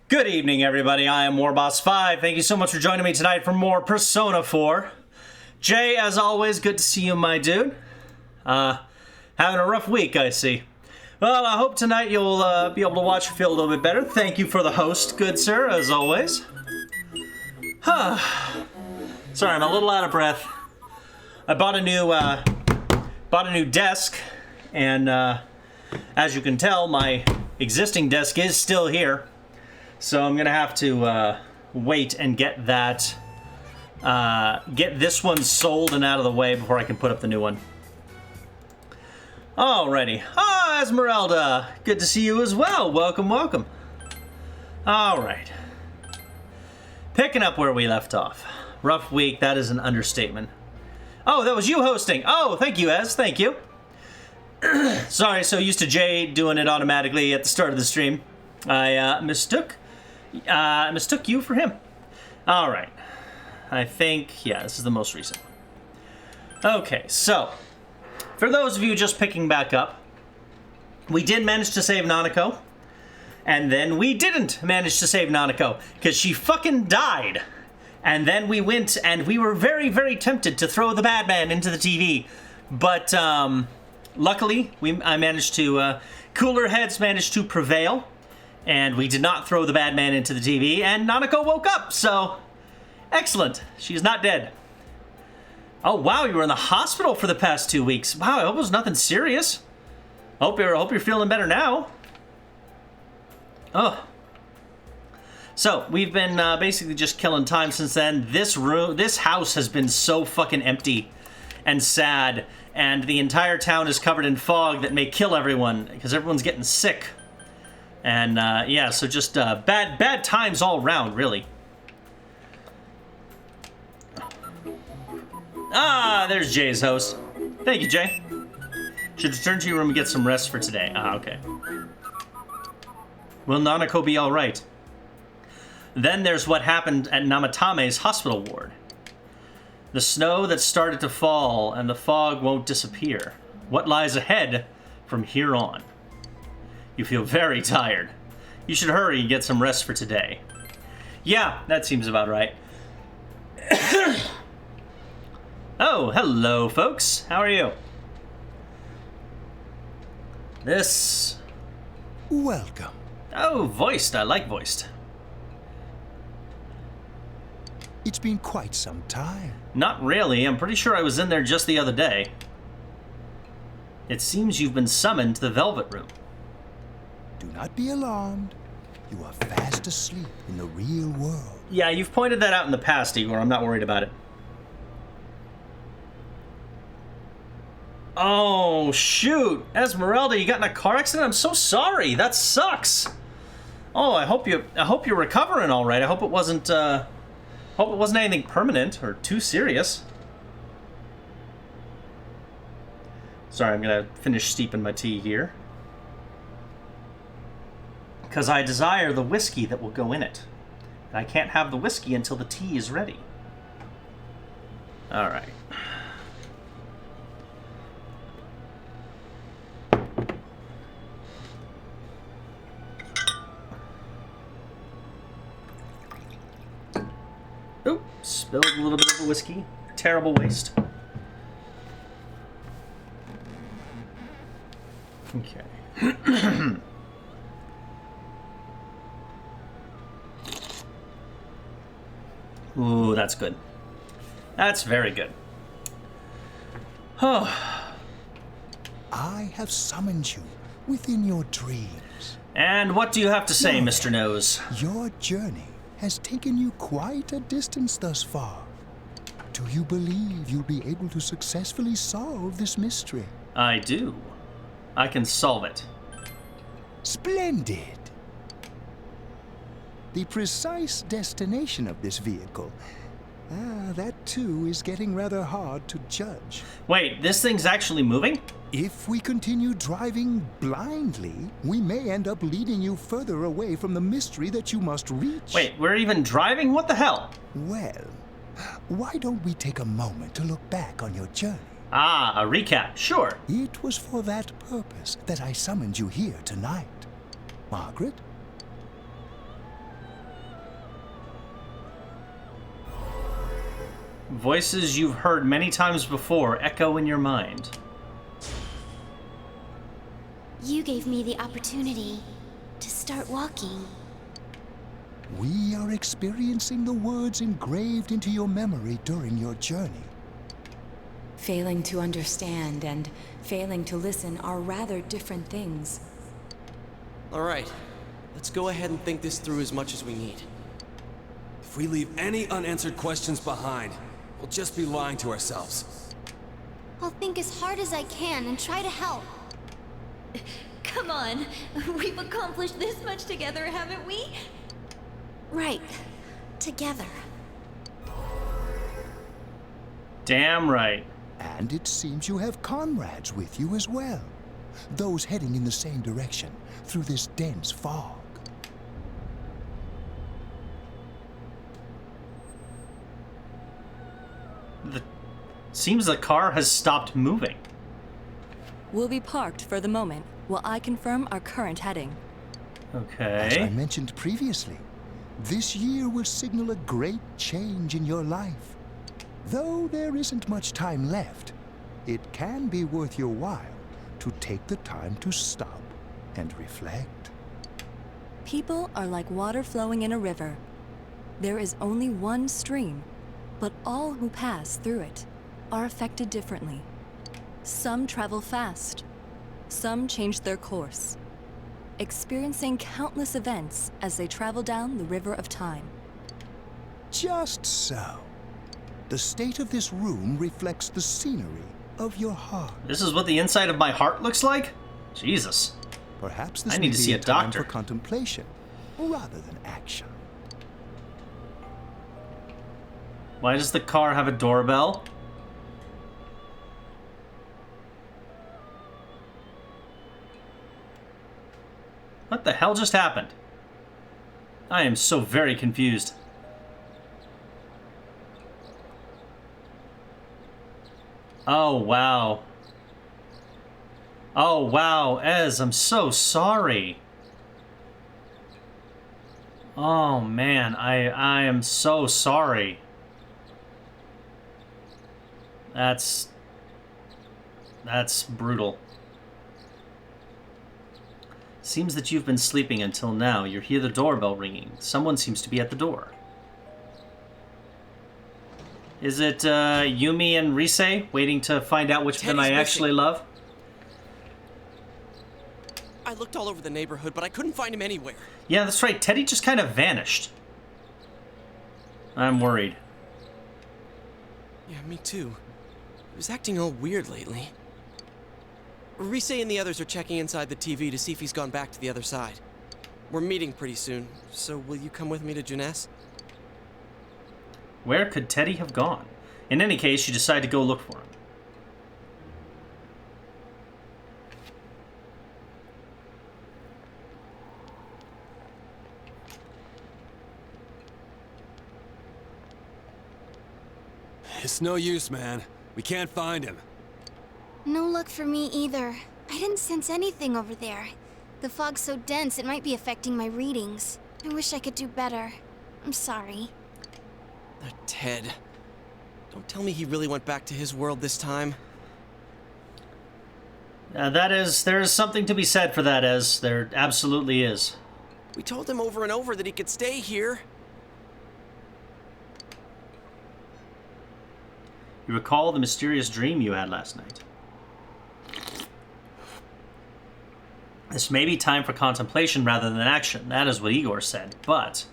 Good evening, everybody. I am Warboss5. Thank you so much for joining me tonight for more Persona 4. Jay, as always, good to see you, my dude. Having a rough week, I see. Well, I hope tonight you'll be able to watch and feel a little bit better. Thank you for the host, good sir, as always. Sorry, I'm a little out of breath. I bought a new desk, and as you can tell, my existing desk is still here. So I'm gonna have to wait and get that, get this one sold and out of the way before I can put up the new one. Alrighty. Ah, Esmeralda, good to see you as well. Welcome, welcome. Alright. Picking up where we left off. Rough week, that is an understatement. Oh, that was you hosting. Oh, thank you, Ez, thank you. Sorry, so used to Jay doing it automatically at the start of the stream. I mistook you for him. All right. I think, yeah, this is the most recent one. Okay, so, for those of you just picking back up, we did manage to save Nanako, and then we didn't manage to save Nanako, because she fucking died. And then we went, and we were very, very tempted to throw the bad man into the TV, but, luckily, I managed to, cooler heads managed to prevail, and we did not throw the bad man into the TV, and Nanako woke up, so excellent. She's not dead. Oh, wow, you were in the hospital for the past 2 weeks. Wow, I hope it was nothing serious. Hope you're feeling better now. Oh. So, we've been basically just killing time since then. This house has been so fucking empty and sad, and the entire town is covered in fog that may kill everyone, because everyone's getting sick. And, yeah, so just bad times all around, really. Ah, there's Jay's host. Thank you, Jay. Should return to your room and get some rest for today. Ah, okay. Will Nanako be alright? Then there's what happened at Namatame's hospital ward. The snow that started to fall and the fog won't disappear. What lies ahead from here on? You feel very tired. You should hurry and get some rest for today. Yeah, that seems about right. Oh, hello, folks. How are you? Welcome. Oh, voiced. I like voiced. It's been quite some time. Not really. I'm pretty sure I was in there just the other day. It seems you've been summoned to the Velvet Room. Do not be alarmed. You are fast asleep in the real world. Yeah, you've pointed that out in the past, Igor. I'm not worried about it. Oh, shoot. Esmeralda, you got in a car accident? I'm so sorry. That sucks. Oh, I hope you're recovering all right. I hope it wasn't anything permanent or too serious. Sorry, I'm gonna finish steeping my tea here. Because I desire the whiskey that will go in it. And I can't have the whiskey until the tea is ready. Alright. Oop, spilled a little bit of the whiskey. Terrible waste. Okay. Ooh, that's good. That's very good. Oh. I have summoned you within your dreams. And what do you have to say, Well, Mr. Nose? Your journey has taken you quite a distance thus far. Do you believe you'll be able to successfully solve this mystery? I do. I can solve it. Splendid! The precise destination of this vehicle, that too is getting rather hard to judge. Wait, this thing's actually moving? If we continue driving blindly, we may end up leading you further away from the mystery that you must reach. Wait, we're even driving? What the hell? Well, why don't we take a moment to look back on your journey? Ah, a recap, sure. It was for that purpose that I summoned you here tonight. Margaret? Voices you've heard many times before echo in your mind. You gave me the opportunity to start walking. We are experiencing the words engraved into your memory during your journey. Failing to understand and failing to listen are rather different things. All right, let's go ahead and think this through as much as we need. If we leave any unanswered questions behind, we'll just be lying to ourselves. I'll think as hard as I can and try to help. Come on, we've accomplished this much together, haven't we? Right. Together. Damn right. And it seems you have comrades with you as well. Those heading in the same direction through this dense fog. Seems the car has stopped moving. We'll be parked for the moment while I confirm our current heading. As I Okay. mentioned previously, this year will signal a great change in your life. Though there isn't much time left, it can be worth your while to take the time to stop and reflect. People are like water flowing in a river. There is only one stream, but all who pass through it are affected differently. Some travel fast, some change their course, experiencing countless events as they travel down the river of time. Just so. The state of this room reflects the scenery of your heart. This is what the inside of my heart looks like? Jesus. Perhaps this I may need to be see a a time doctor. for contemplation rather than action. Why does the car have a doorbell? What the hell just happened? I am so very confused. Oh, wow. Oh, wow. Ez, I'm so sorry. Oh, man. I am so sorry. That's brutal. Seems that you've been sleeping until now. You hear the doorbell ringing. Someone seems to be at the door. Is it Yumi and Rise waiting to find out which of them I Teddy's actually love? I looked all over the neighborhood, but I couldn't find him anywhere. Yeah, that's right. Teddy just kind of vanished. I'm worried. Yeah, me too. He was acting all weird lately. Rise and the others are checking inside the TV to see if he's gone back to the other side. We're meeting pretty soon, so will you come with me to Jeunesse? Where could Teddy have gone? In any case, you decide to go look for him. It's no use, man. We can't find him. No luck for me either. I didn't sense anything over there. The fog's so dense it might be affecting my readings. I wish I could do better. I'm sorry. That Ted. Don't tell me he really went back to his world this time. There's something to be said for that, Ez. There absolutely is. We told him over and over that he could stay here. You recall the mysterious dream you had last night. This may be time for contemplation rather than action. That is what Igor said, but...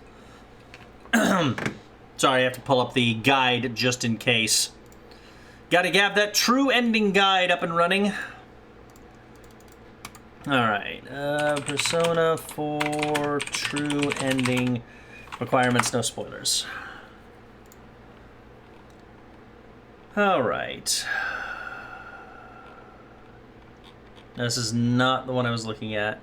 Sorry, I have to pull up the guide just in case. Gotta have that true ending guide up and running. Alright, Persona 4 true ending requirements, no spoilers. Alright. This is not the one I was looking at.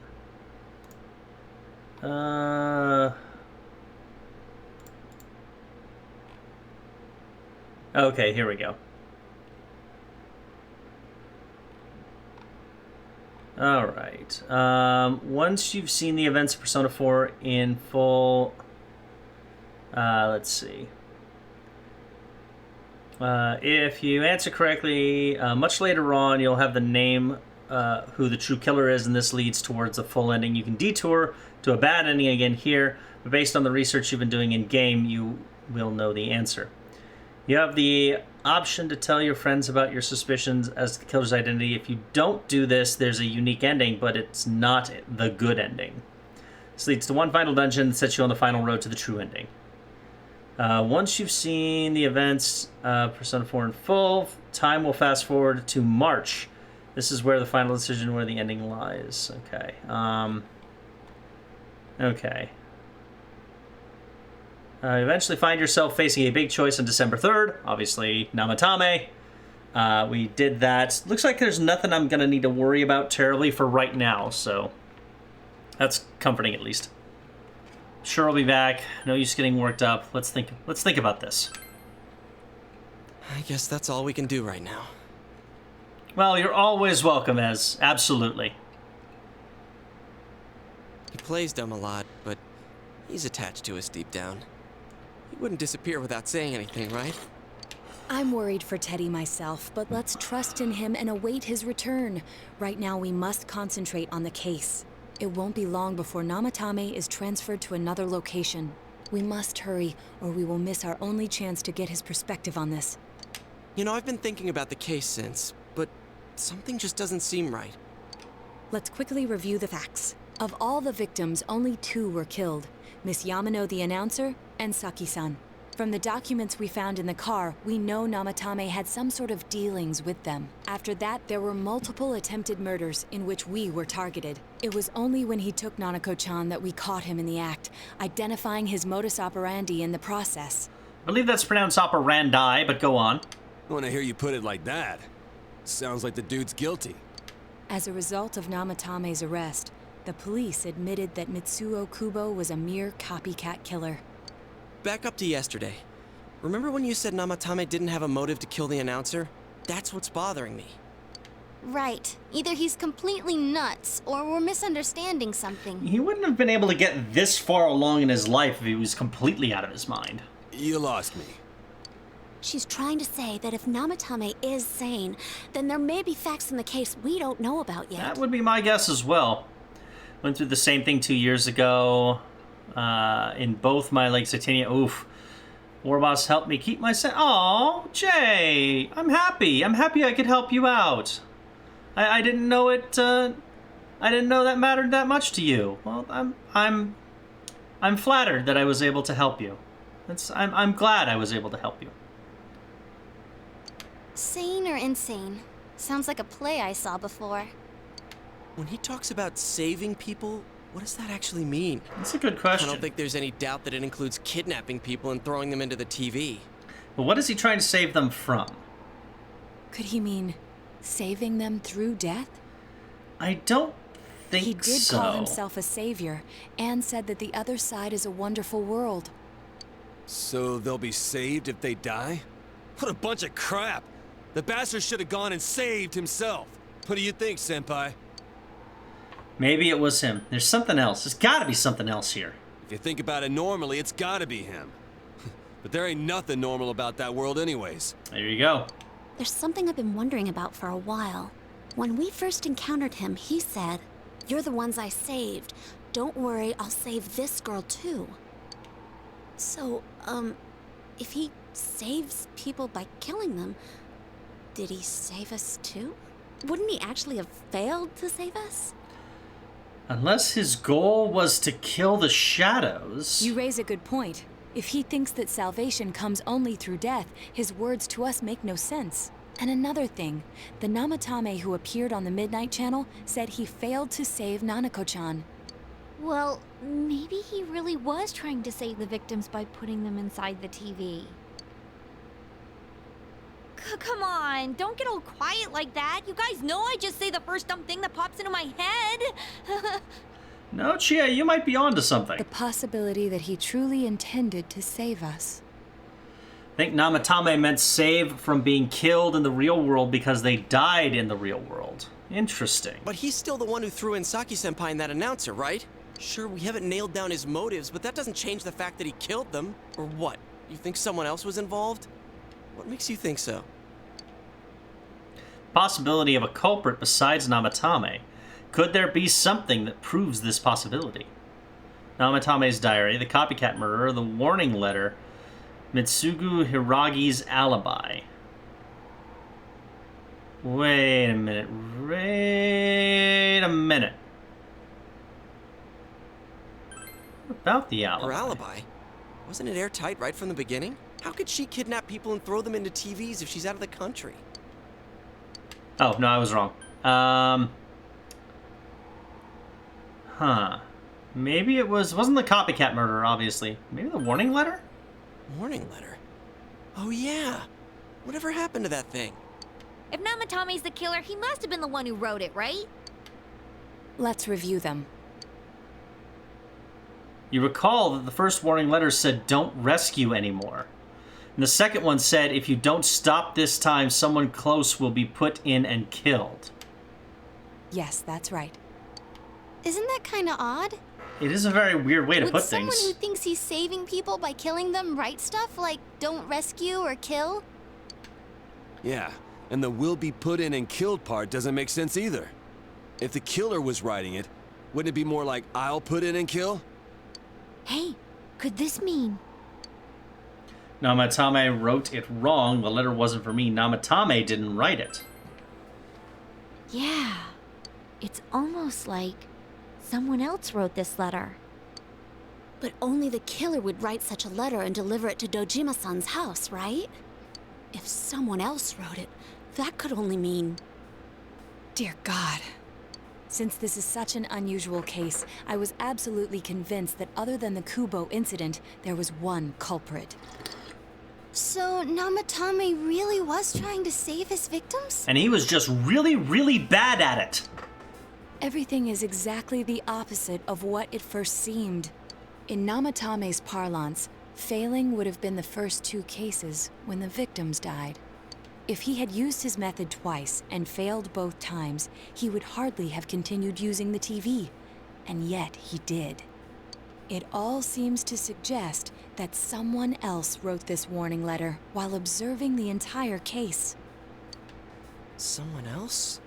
Okay, here we go. Alright. Once you've seen the events of Persona 4 in full... let's see. If you answer correctly, much later on, you'll have the name who the true killer is, and this leads towards a full ending. You can detour to a bad ending again here, but based on the research you've been doing in-game, you will know the answer. You have the option to tell your friends about your suspicions as to the killer's identity. If you don't do this, there's a unique ending, but it's not the good ending. This leads to one final dungeon that sets you on the final road to the true ending. Once you've seen the events, Persona 4 in full, time will fast forward to March. This is where the final decision, where the ending lies. Okay. Okay. Eventually find yourself facing a big choice on December 3rd. Obviously, Namatame. We did that. Looks like there's nothing I'm going to need to worry about terribly for right now, so that's comforting at least. Sure, I'll be back. No use getting worked up. Let's think about this. I guess that's all we can do right now. Well, you're always welcome, Ez. Absolutely. He plays dumb a lot, but he's attached to us deep down. He wouldn't disappear without saying anything, right? I'm worried for Teddy myself, but let's trust in him and await his return. Right now, we must concentrate on the case. It won't be long before Namatame is transferred to another location. We must hurry, or we will miss our only chance to get his perspective on this. You know, I've been thinking about the case since, but something just doesn't seem right. Let's quickly review the facts. Of all the victims, only 2 were killed. Miss Yamano the announcer, and Saki-san. From the documents we found in the car, we know Namatame had some sort of dealings with them. After that, there were multiple attempted murders in which we were targeted. It was only when he took Nanako-chan that we caught him in the act, identifying his modus operandi in the process. I believe that's pronounced operandi, but go on. When I hear you put it like that, sounds like the dude's guilty. As a result of Namatame's arrest, the police admitted that Mitsuo Kubo was a mere copycat killer. Back up to yesterday. Remember when you said Namatame didn't have a motive to kill the announcer? That's what's bothering me. Right. Either he's completely nuts, or we're misunderstanding something. He wouldn't have been able to get this far along in his life if he was completely out of his mind. You lost me. She's trying to say that if Namatame is sane, then there may be facts in the case we don't know about yet. That would be my guess as well. Went through the same thing 2 years ago. In both my legs, Titania. Oof. Warboss helped me keep my Aw, Jay. I'm happy. I'm happy I could help you out. I didn't know it. I didn't know that mattered that much to you. Well, I'm flattered that I was able to help you. I'm glad I was able to help you. Sane or insane? Sounds like a play I saw before. When he talks about saving people, what does that actually mean? That's a good question. I don't think there's any doubt that it includes kidnapping people and throwing them into the TV. But what is he trying to save them from? Could he mean saving them through death? I don't think so. He did call himself a savior, and said that the other side is a wonderful world. So they'll be saved if they die? What a bunch of crap! The bastard should have gone and saved himself. What do you think, Senpai? Maybe it was him. There's something else. There's gotta be something else here. If you think about it normally, it's gotta be him. But there ain't nothing normal about that world anyways. There you go. There's something I've been wondering about for a while. When we first encountered him, he said, "You're the ones I saved. Don't worry, I'll save this girl too." So, if he saves people by killing them, did he save us too? Wouldn't he actually have failed to save us? Unless his goal was to kill the shadows. You raise a good point. If he thinks that salvation comes only through death, his words to us make no sense. And another thing, the Namatame who appeared on the Midnight Channel said he failed to save Nanako-chan. Well, maybe he really was trying to save the victims by putting them inside the TV. Come on, don't get all quiet like that. You guys know I just say the first dumb thing that pops into my head. No, Chia, you might be onto something. The possibility that he truly intended to save us. I think Namatame meant save from being killed in the real world because they died in the real world. Interesting. But he's still the one who threw in Saki-senpai and that announcer, right? Sure, we haven't nailed down his motives, but that doesn't change the fact that he killed them. Or what? You think someone else was involved? What makes you think so? Possibility of a culprit besides Namatame. Could there be something that proves this possibility? Namatame's diary, the copycat murderer, the warning letter, Mitsugu Hiragi's alibi. Wait a minute. What about the alibi? Her alibi? Wasn't it airtight right from the beginning? How could she kidnap people and throw them into TVs if she's out of the country? Oh, no, I was wrong. Maybe it wasn't the copycat murderer, obviously. Maybe the warning letter? Warning letter? Oh, yeah. Whatever happened to that thing? If Namatame's the killer, he must have been the one who wrote it, right? Let's review them. You recall that the first warning letter said, "Don't rescue anymore." And the second one said, "If you don't stop this time, someone close will be put in and killed." Yes, that's right. Isn't that kind of odd? It is a very weird way to Would put someone things. who thinks he's saving people by killing them write stuff like "don't rescue" or "kill"? Yeah, and the will be put in and killed part doesn't make sense either. If the killer was writing it, wouldn't it be more like I'll put in and kill? Hey, could this mean... Namatame wrote it wrong. The letter wasn't for me. Namatame didn't write it. Yeah, it's almost like someone else wrote this letter. But only the killer would write such a letter and deliver it to Dojima-san's house, right? If someone else wrote it, that could only mean... Dear God. Since this is such an unusual case, I was absolutely convinced that other than the Kubo incident, there was one culprit. So Namatame really was trying to save his victims? And he was just really, really bad at it. Everything is exactly the opposite of what it first seemed. In Namatame's parlance, failing would have been the first two cases when the victims died. If he had used his method twice and failed both times, he would hardly have continued using the TV. And yet he did. It all seems to suggest that someone else wrote this warning letter while observing the entire case. Someone else?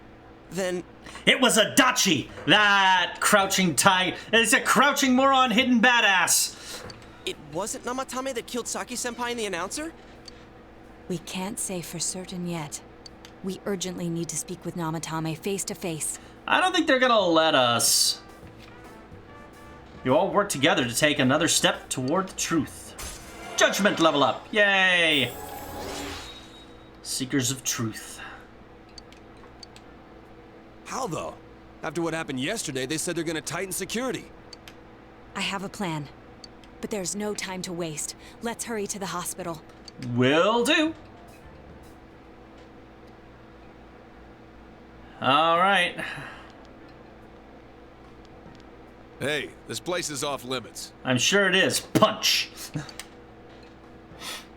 Then... It was Adachi! That crouching tiger. It's a crouching moron hidden badass. It wasn't Namatame that killed Saki-senpai and the announcer? We can't say for certain yet. We urgently need to speak with Namatame face to face. I don't think they're gonna let us. You all work together to take another step toward the truth. Judgment level up. Yay! Seekers of truth. How though? After what happened yesterday, they said they're gonna tighten security. I have a plan. But there's no time to waste. Let's hurry to the hospital. Will do. All right. Hey, this place is off limits. I'm sure it is. Punch.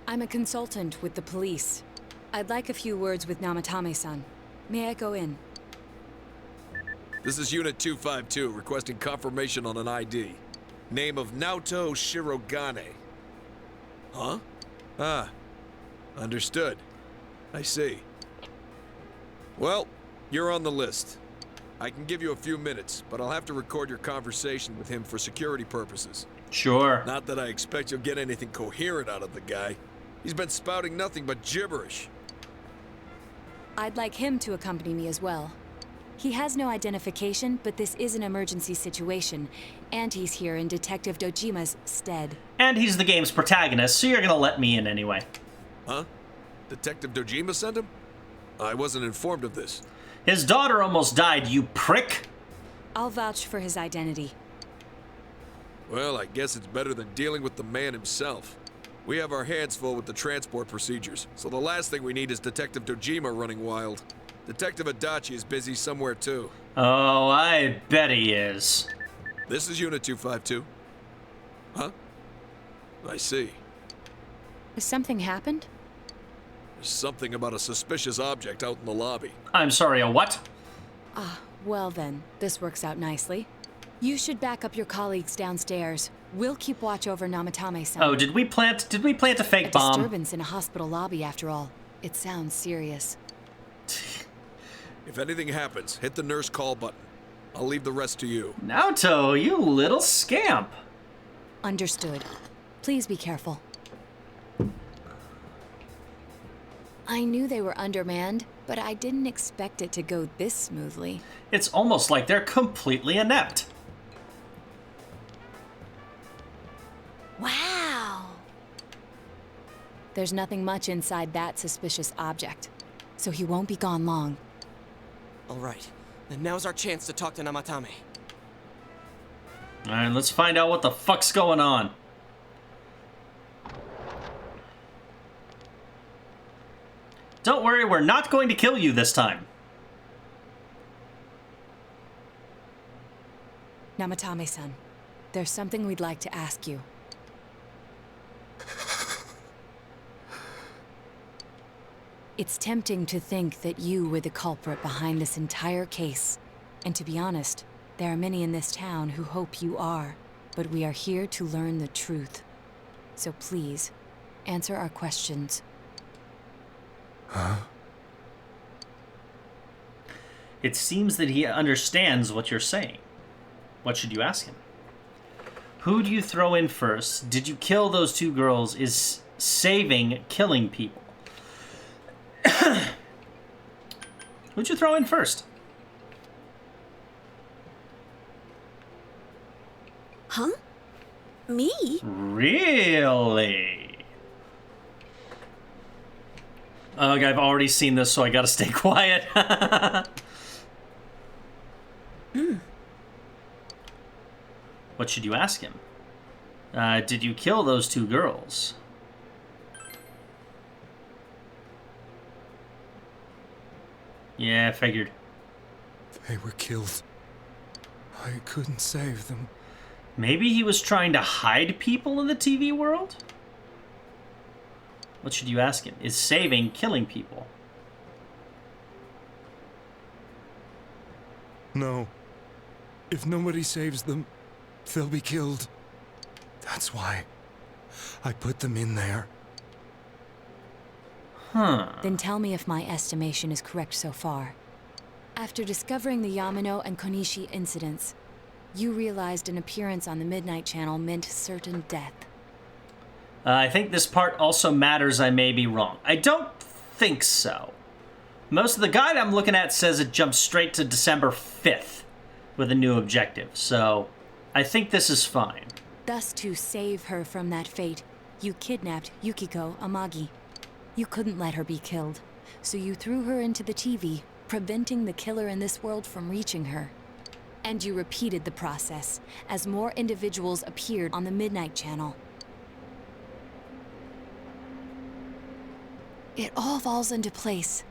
I'm a consultant with the police. I'd like a few words with Namatame-san. May I go in? This is Unit 252, requesting confirmation on an ID. Name of Naoto Shirogane. Huh? Ah. Understood. I see. Well, you're on the list. I can give you a few minutes, but I'll have to record your conversation with him for security purposes. Sure. Not that I expect you'll get anything coherent out of the guy. He's been spouting nothing but gibberish. I'd like him to accompany me as well. He has no identification, but this is an emergency situation, and he's here in Detective Dojima's stead. And he's the game's protagonist, so you're gonna let me in anyway. Huh? Detective Dojima sent him? I wasn't informed of this. His daughter almost died, you prick. I'll vouch for his identity. Well, I guess it's better than dealing with the man himself. We have our hands full with the transport procedures, so the last thing we need is Detective Dojima running wild. Detective Adachi is busy somewhere too. Oh, I bet he is. This is Unit 252. Huh? I see. Has something happened? There's something about a suspicious object out in the lobby. I'm sorry, a what? Well then, this works out nicely. You should back up your colleagues downstairs. We'll keep watch over Namatame-san. Oh, did we plant a fake bomb? Disturbance in a hospital lobby, after all. It sounds serious. If anything happens, hit the nurse call button. I'll leave the rest to you. Naoto, you little scamp. Understood. Please be careful. I knew they were undermanned, but I didn't expect it to go this smoothly. It's almost like they're completely inept. Wow! There's nothing much inside that suspicious object, so he won't be gone long. All right, then now's our chance to talk to Namatame. Alright, let's find out what the fuck's going on. Don't worry, we're not going to kill you this time. Namatame-san, there's something we'd like to ask you. It's tempting to think that you were the culprit behind this entire case. And to be honest, there are many in this town who hope you are. But we are here to learn the truth. So please, answer our questions. Huh? It seems that he understands what you're saying. What should you ask him? Who do you throw in first? Did you kill those two girls? Is saving killing people? Who'd you throw in first? Huh? Me? Really? Ugh, I've already seen this, so I gotta stay quiet. What should you ask him? Did you kill those two girls? Yeah, I figured. They were killed. I couldn't save them. Maybe he was trying to hide people in the TV world? What should you ask him? Is saving killing people? No. If nobody saves them, they'll be killed. That's why I put them in there. Huh. Then tell me if my estimation is correct so far. After discovering the Yamano and Konishi incidents, you realized an appearance on the Midnight Channel meant certain death. I think this part also matters. I may be wrong. I don't think so. Most of the guide I'm looking at says it jumps straight to December 5th with a new objective, so I think this is fine. Thus, to save her from that fate, you kidnapped Yukiko Amagi. You couldn't let her be killed, so you threw her into the TV, preventing the killer in this world from reaching her. And you repeated the process, as more individuals appeared on the Midnight Channel. It all falls into place.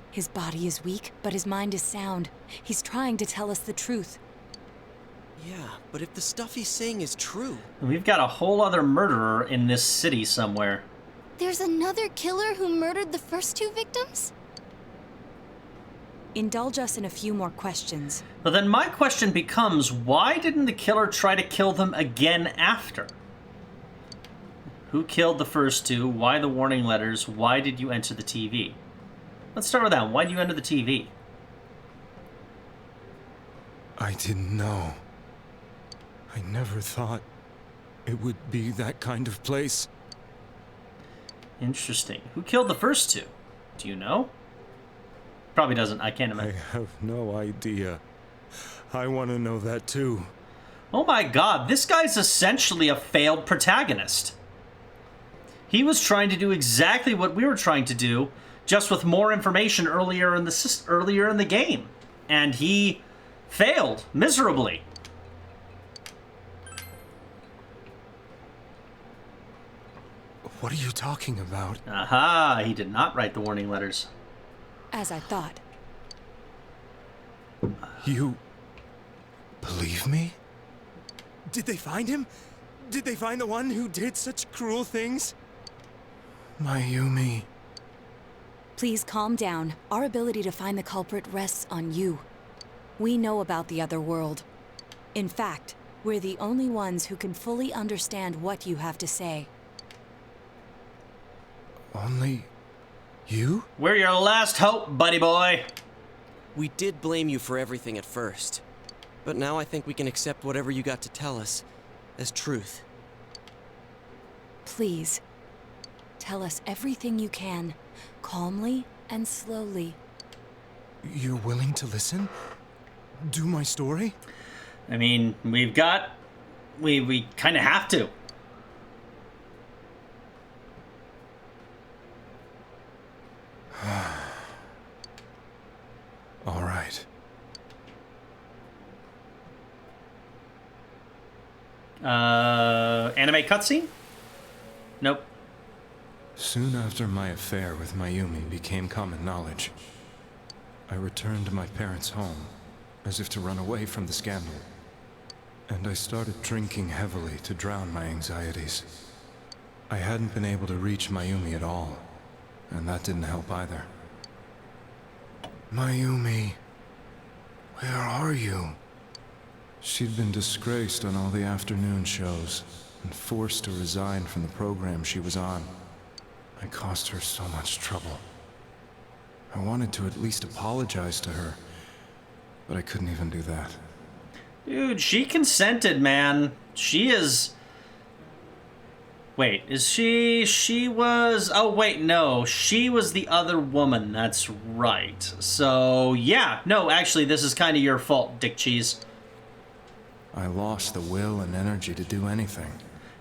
His body is weak, but his mind is sound. He's trying to tell us the truth. Yeah, but if the stuff he's saying is true... We've got a whole other murderer in this city somewhere. There's another killer who murdered the first two victims? Indulge us in a few more questions. But then my question becomes, why didn't the killer try to kill them again after? Who killed the first two? Why the warning letters? Why did you enter the TV? Let's start with that. Why did you enter the TV? I didn't know. I never thought it would be that kind of place. Interesting. Who killed the first two? Do you know? Probably doesn't. I can't I imagine. have no idea. I want to know that too. Oh my god, this guy's essentially a failed protagonist. He was trying to do exactly what we were trying to do, just with more information earlier in the game. And he failed miserably. What are you talking about? Aha, he did not write the warning letters. As I thought. You believe me? Did they find him? Did they find the one who did such cruel things? Mayumi. Please calm down. Our ability to find the culprit rests on you. We know about the other world. In fact, we're the only ones who can fully understand what you have to say. Only you? We're your last hope, buddy boy. We did blame you for everything at first, but now I think we can accept whatever you got to tell us as truth. Please, tell us everything you can, calmly and slowly. You're willing to listen? Do my story? I mean, we kind of have to. All right. Anime cutscene? Nope. Soon after my affair with Mayumi became common knowledge, I returned to my parents' home, as if to run away from the scandal. And I started drinking heavily to drown my anxieties. I hadn't been able to reach Mayumi at all, and that didn't help either. Mayumi, where are you? She'd been disgraced on all the afternoon shows, and forced to resign from the program she was on. I caused her so much trouble. I wanted to at least apologize to her, but I couldn't even do that. Dude, she consented, man. She is... Wait, is she... She was... Oh, wait, no. She was the other woman. That's right. So, yeah. No, actually, this is kind of your fault, Dick Cheese. I lost the will and energy to do anything.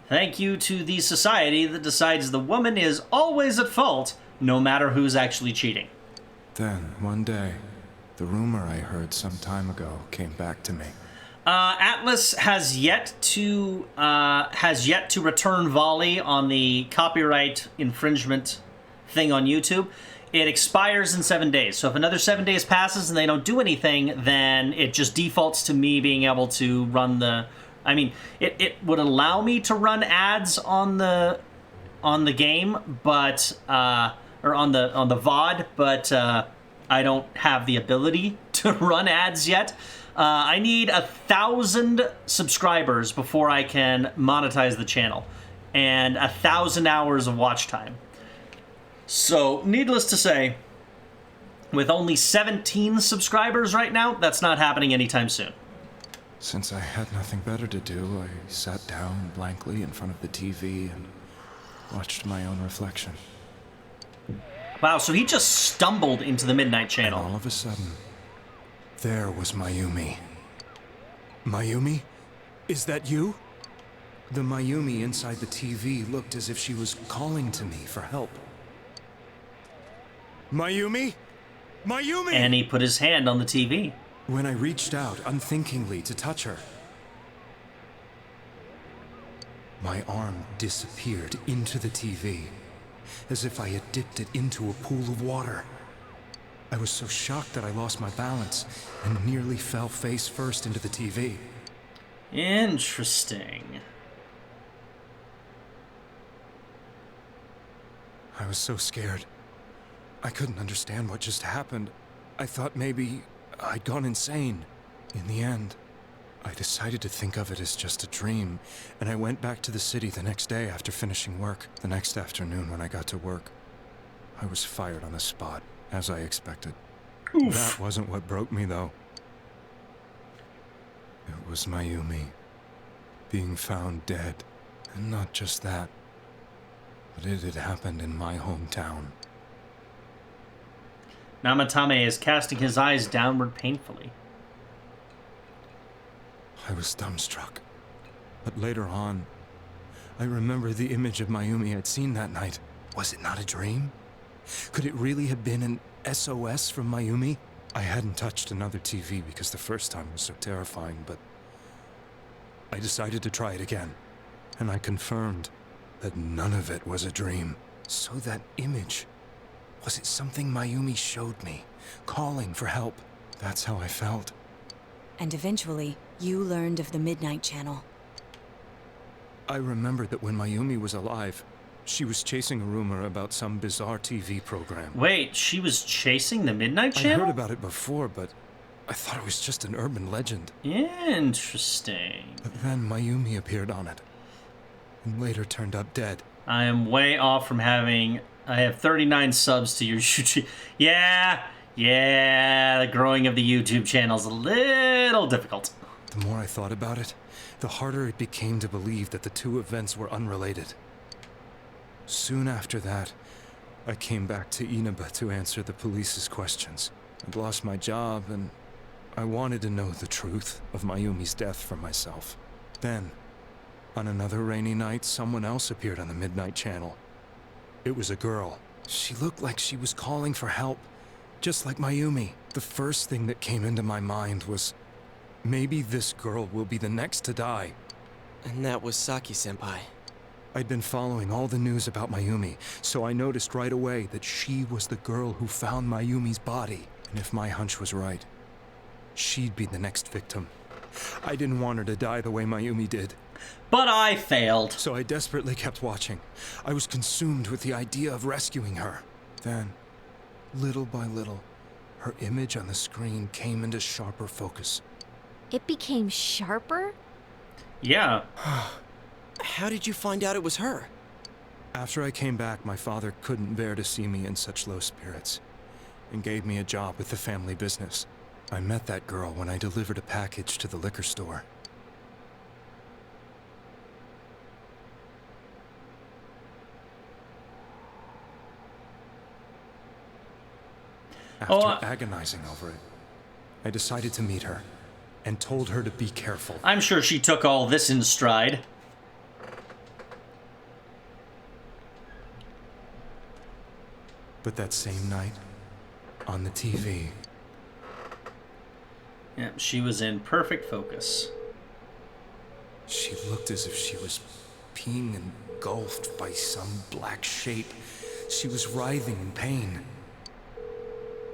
Thank you to the society that decides the woman is always at fault, no matter who's actually cheating. Then, one day, the rumor I heard some time ago came back to me. Atlas has yet to return Volley on the copyright infringement thing on YouTube. It expires in 7 days. So if another 7 days passes and they don't do anything, then it just defaults to me being able to run the... I mean, it would allow me to run ads on the game, but or on the VOD, but I don't have the ability to run ads yet. I need 1,000 subscribers before I can monetize the channel, and 1,000 hours of watch time. So, needless to say, with only 17 subscribers right now, that's not happening anytime soon. Since I had nothing better to do, I sat down blankly in front of the TV and watched my own reflection. Wow, so he just stumbled into the Midnight Channel. And all of a sudden, there was Mayumi. Mayumi? Is that you? The Mayumi inside the TV looked as if she was calling to me for help. Mayumi? Mayumi! And he put his hand on the TV. When I reached out unthinkingly to touch her, my arm disappeared into the TV, as if I had dipped it into a pool of water. I was so shocked that I lost my balance and nearly fell face first into the TV. Interesting. I was so scared. I couldn't understand what just happened. I thought maybe I'd gone insane. In the end, I decided to think of it as just a dream, and I went back to the city the next day after finishing work. The next afternoon when I got to work, I was fired on the spot, as I expected. Oof. That wasn't what broke me, though. It was Mayumi being found dead. And not just that, but it had happened in my hometown. Namatame is casting his eyes downward painfully. I was dumbstruck. But later on, I remember the image of Mayumi I'd seen that night. Was it not a dream? Could it really have been an SOS from Mayumi? I hadn't touched another TV because the first time was so terrifying, but I decided to try it again. And I confirmed that none of it was a dream. So that image, was it something Mayumi showed me, calling for help? That's how I felt. And eventually, you learned of the Midnight Channel. I remembered that when Mayumi was alive, she was chasing a rumor about some bizarre TV program. Wait, she was chasing the Midnight I Channel? heard about it before, but I thought it was just an urban legend. Interesting. But then Mayumi appeared on it, and later turned up dead. I am way off from having... I have 39 subs to your YouTube. Yeah, the growing of the YouTube channel is a little difficult. The more I thought about it, the harder it became to believe that the two events were unrelated. Soon after that, I came back to Inaba to answer the police's questions. I'd lost my job, and I wanted to know the truth of Mayumi's death for myself. Then, on another rainy night, someone else appeared on the Midnight Channel. It was a girl. She looked like she was calling for help, just like Mayumi. The first thing that came into my mind was, maybe this girl will be the next to die. And that was Saki-senpai. I'd been following all the news about Mayumi, so I noticed right away that she was the girl who found Mayumi's body. And if my hunch was right, she'd be the next victim. I didn't want her to die the way Mayumi did. But I failed. So I desperately kept watching. I was consumed with the idea of rescuing her. Then, little by little, her image on the screen came into sharper focus. It became sharper? Yeah. How did you find out it was her? After I came back, my father couldn't bear to see me in such low spirits, and gave me a job with the family business. I met that girl when I delivered a package to the liquor store. After agonizing over it, I decided to meet her, and told her to be careful. I'm sure she took all this in stride. But that same night, on the TV... Yeah, she was in perfect focus. She looked as if she was being engulfed by some black shape. She was writhing in pain.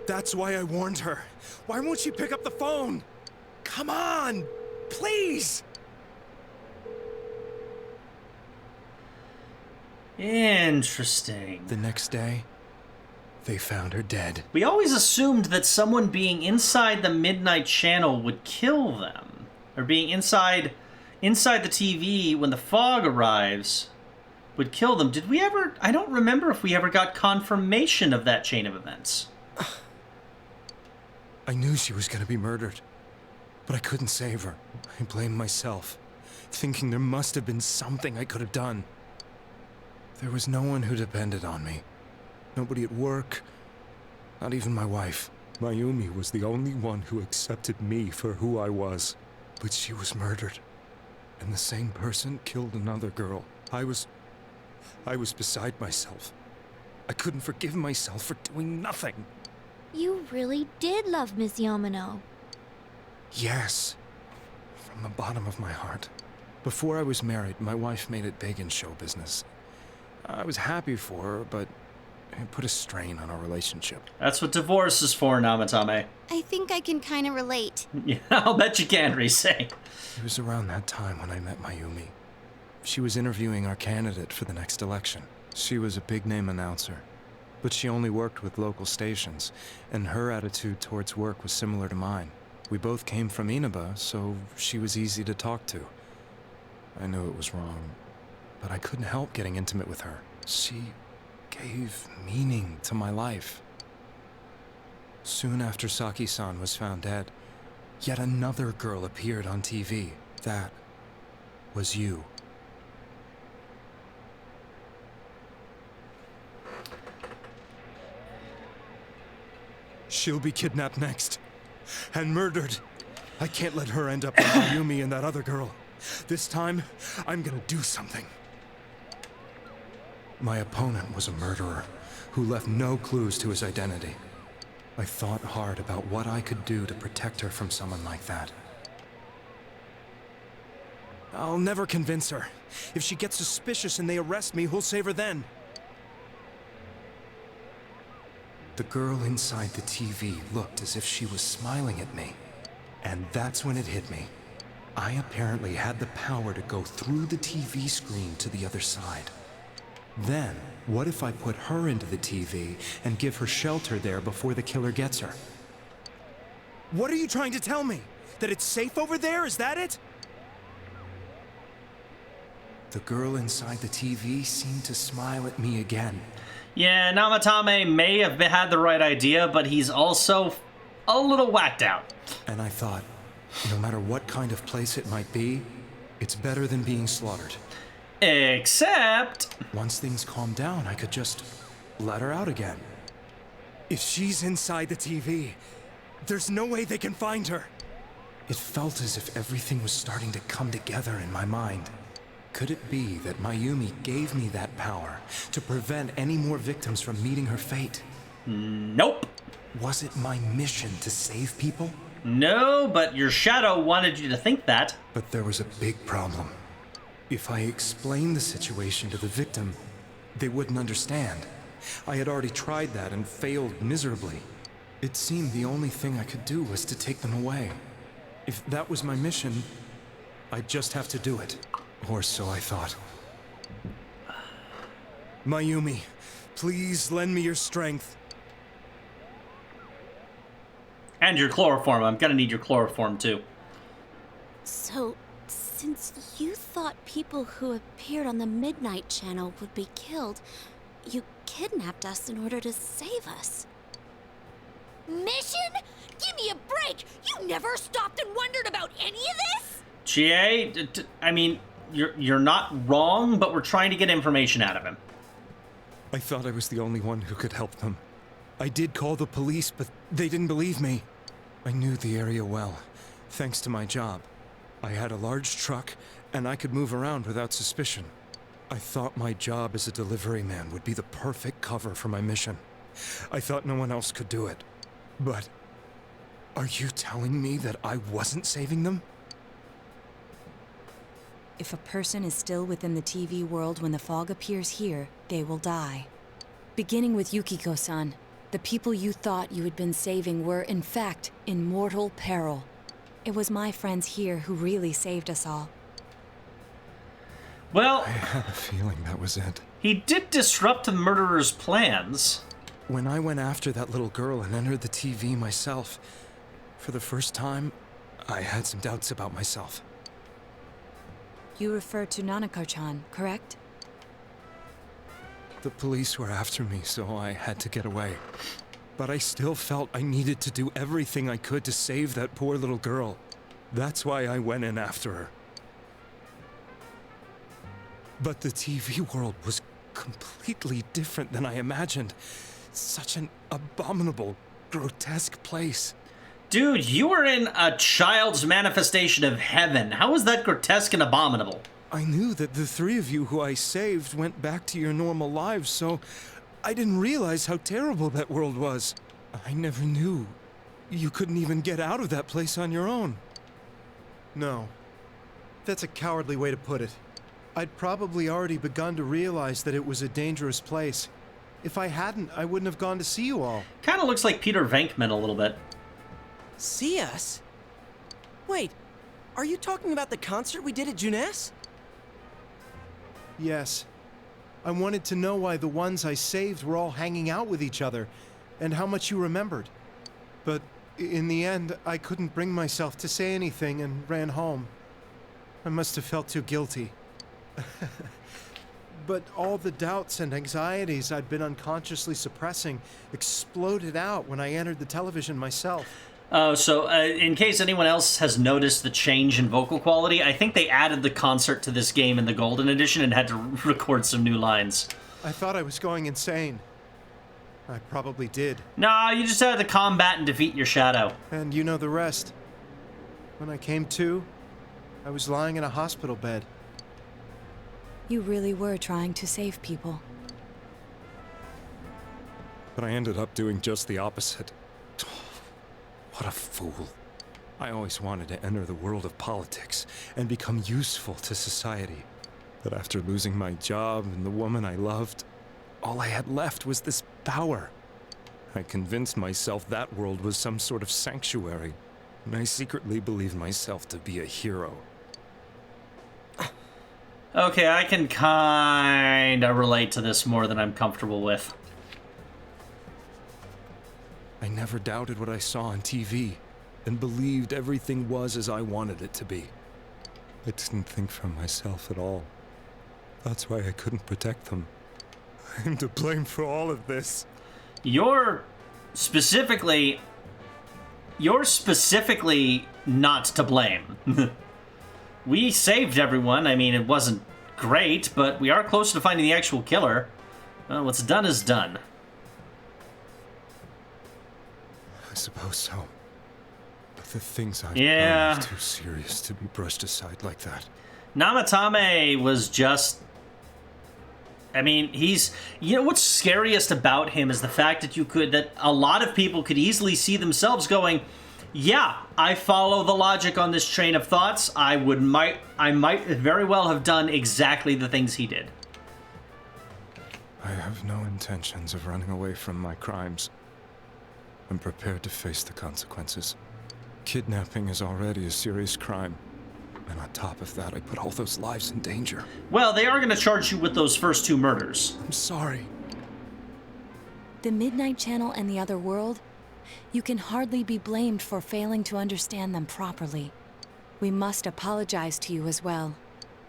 That's why I warned her. Why won't she pick up the phone? Come on! Please! Interesting. The next day, they found her dead. We always assumed that someone being inside the Midnight Channel would kill them. Or being inside the TV when the fog arrives would kill them. Did we ever... I don't remember if we ever got confirmation of that chain of events. I knew she was going to be murdered, but I couldn't save her. I blamed myself, thinking there must have been something I could have done. There was no one who depended on me. Nobody at work, not even my wife. Mayumi was the only one who accepted me for who I was. But she was murdered, and the same person killed another girl. I was beside myself. I couldn't forgive myself for doing nothing. You really did love Miss Yamano. Yes, from the bottom of my heart. Before I was married, my wife made it big in show business. I was happy for her, but it put a strain on our relationship. That's what divorce is for, Namatame. I think I can kind of relate. Yeah, I'll bet you can, Rise. It was around that time when I met Mayumi. She was interviewing our candidate for the next election. She was a big-name announcer, but she only worked with local stations, and her attitude towards work was similar to mine. We both came from Inaba, so she was easy to talk to. I knew it was wrong, but I couldn't help getting intimate with her. She gave meaning to my life. Soon after Saki-san was found dead, yet another girl appeared on TV. That was you. She'll be kidnapped next, and murdered. I can't let her end up with Mayumi and that other girl. This time, I'm gonna do something. My opponent was a murderer who left no clues to his identity. I thought hard about what I could do to protect her from someone like that. I'll never convince her. If she gets suspicious and they arrest me, who'll save her then? The girl inside the TV looked as if she was smiling at me. And that's when it hit me. I apparently had the power to go through the TV screen to the other side. Then, what if I put her into the TV and give her shelter there before the killer gets her? What are you trying to tell me? That it's safe over there? Is that it? The girl inside the TV seemed to smile at me again. Yeah, Namatame may have had the right idea, but he's also a little whacked out. And I thought, no matter what kind of place it might be, it's better than being slaughtered. Except... Once things calmed down, I could just let her out again. If she's inside the TV, there's no way they can find her. It felt as if everything was starting to come together in my mind. Could it be that Mayumi gave me that power to prevent any more victims from meeting her fate? Nope. Was it my mission to save people? No, but your shadow wanted you to think that. But there was a big problem. If I explained the situation to the victim, they wouldn't understand. I had already tried that and failed miserably. It seemed the only thing I could do was to take them away. If that was my mission, I'd just have to do it. Or so I thought. Mayumi, please lend me your strength. And your chloroform. I'm gonna need your chloroform too. So, since you thought people who appeared on the Midnight Channel would be killed, you kidnapped us in order to save us. Mission? Give me a break! You never stopped and wondered about any of this? GA, I mean, you're not wrong, but we're trying to get information out of him. I thought I was the only one who could help them. I did call the police, but they didn't believe me. I knew the area well, thanks to my job. I had a large truck, and I could move around without suspicion. I thought my job as a delivery man would be the perfect cover for my mission. I thought no one else could do it. But are you telling me that I wasn't saving them? If a person is still within the TV world when the fog appears here, they will die. Beginning with Yukiko-san, the people you thought you had been saving were, in fact, in mortal peril. It was my friends here who really saved us all. Well, I had a feeling that was it. he did disrupt the murderer's plans. When I went after that little girl and entered the TV myself, for the first time, I had some doubts about myself. You refer to Nanako-chan, correct? The police were after me, so I had to get away. But I still felt I needed to do everything I could to save that poor little girl. That's why I went in after her. But the TV world was completely different than I imagined. Such an abominable, grotesque place. Dude, you were in a child's manifestation of heaven. How is that grotesque and abominable? I knew that the three of you who I saved went back to your normal lives, so I didn't realize how terrible that world was. I never knew. You couldn't even get out of that place on your own. No. That's a cowardly way to put it. I'd probably already begun to realize that it was a dangerous place. If I hadn't, I wouldn't have gone to see you all. Kind of looks like Peter Venkman a little bit. See us? Wait, are you talking about the concert we did at Junes? Yes. I wanted to know why the ones I saved were all hanging out with each other, and how much you remembered. But in the end, I couldn't bring myself to say anything and ran home. I must have felt too guilty. But all the doubts and anxieties I'd been unconsciously suppressing exploded out when I entered the television myself. So in case anyone else has noticed the change in vocal quality, I think they added the concert to this game in the Golden Edition and had to record some new lines. I thought I was going insane. I probably did. Nah, you just had to combat and defeat your shadow. And you know the rest. When I came to, I was lying in a hospital bed. You really were trying to save people. But I ended up doing just the opposite. What a fool. I always wanted to enter the world of politics and become useful to society. But after losing my job and the woman I loved, all I had left was this power. I convinced myself that world was some sort of sanctuary, and I secretly believed myself to be a hero. Okay, I can kinda relate to this more than I'm comfortable with. I never doubted what I saw on TV, and believed everything was as I wanted it to be. I didn't think for myself at all. That's why I couldn't protect them. I'm to blame for all of this. You're specifically not to blame. We saved everyone. I mean, it wasn't great, but we are close to finding the actual killer. Well, what's done is done. I suppose so. But the things I've Yeah. done are too serious to be brushed aside like that. Namatame was just... I mean, he's... You know, what's scariest about him is the fact that a lot of people could easily see themselves going, yeah, I follow the logic on this train of thoughts. I might very well have done exactly the things he did. I have no intentions of running away from my crimes. I'm prepared to face the consequences. Kidnapping is already a serious crime. And on top of that, I put all those lives in danger. Well, they are going to charge you with those first 2 murders. I'm sorry. The Midnight Channel and the other world, you can hardly be blamed for failing to understand them properly. We must apologize to you as well.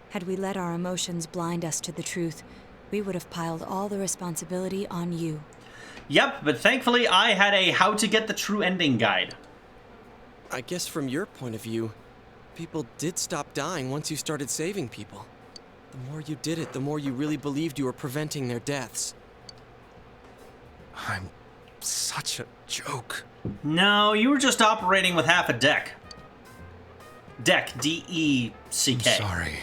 Had we let our emotions blind us to the truth, we would have piled all the responsibility on you. Yep, but thankfully I had a how to get the true ending guide. I guess from your point of view, people did stop dying once you started saving people. The more you did it, the more you really believed you were preventing their deaths. I'm such a joke. No, you were just operating with half a deck. Deck, D-E-C-K. I'm sorry.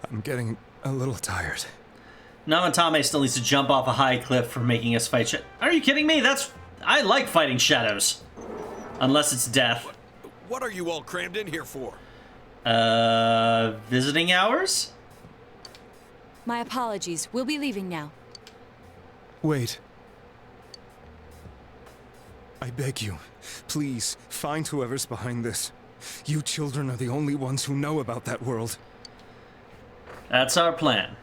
I'm getting a little tired. Namatame still needs to jump off a high cliff for making us fight Are you kidding me? I like fighting shadows. Unless it's death. What are you all crammed in here for? Visiting hours? My apologies. We'll be leaving now. Wait. I beg you, please, find whoever's behind this. You children are the only ones who know about that world. That's our plan.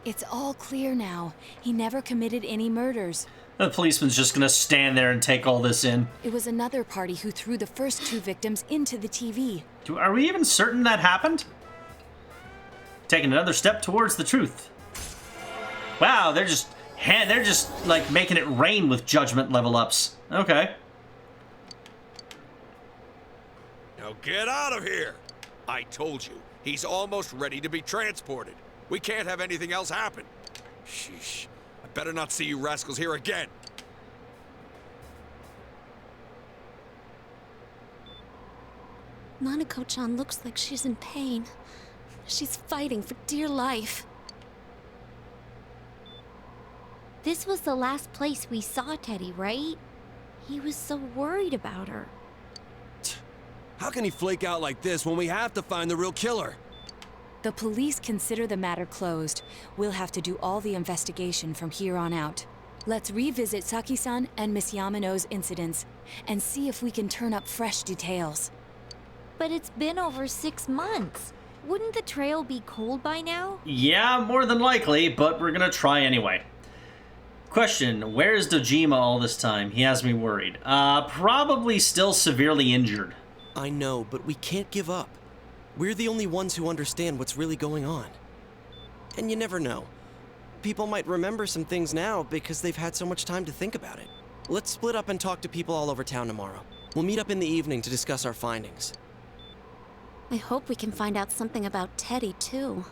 It's all clear now. He never committed any murders. The policeman's just gonna stand there and take all this in. It was another party who threw the first 2 victims into the TV. Are we even certain that happened? Taking another step towards the truth. Wow, they're just like making it rain with judgment level ups. Okay. Now get out of here! I told you, he's almost ready to be transported. We can't have anything else happen. Sheesh. I better not see you rascals here again. Nanako-chan looks like she's in pain. She's fighting for dear life. This was the last place we saw Teddy, right? He was so worried about her. How can he flake out like this when we have to find the real killer? The police consider the matter closed. We'll have to do all the investigation from here on out. Let's revisit Saki-san and Miss Yamano's incidents and see if we can turn up fresh details. But it's been over 6 months. Wouldn't the trail be cold by now? Yeah, more than likely, but we're gonna try anyway. Question, where is Dojima all this time? He has me worried. Probably still severely injured. I know, but we can't give up. We're the only ones who understand what's really going on. And you never know. People might remember some things now because they've had so much time to think about it. Let's split up and talk to people all over town tomorrow. We'll meet up in the evening to discuss our findings. I hope we can find out something about Teddy, too.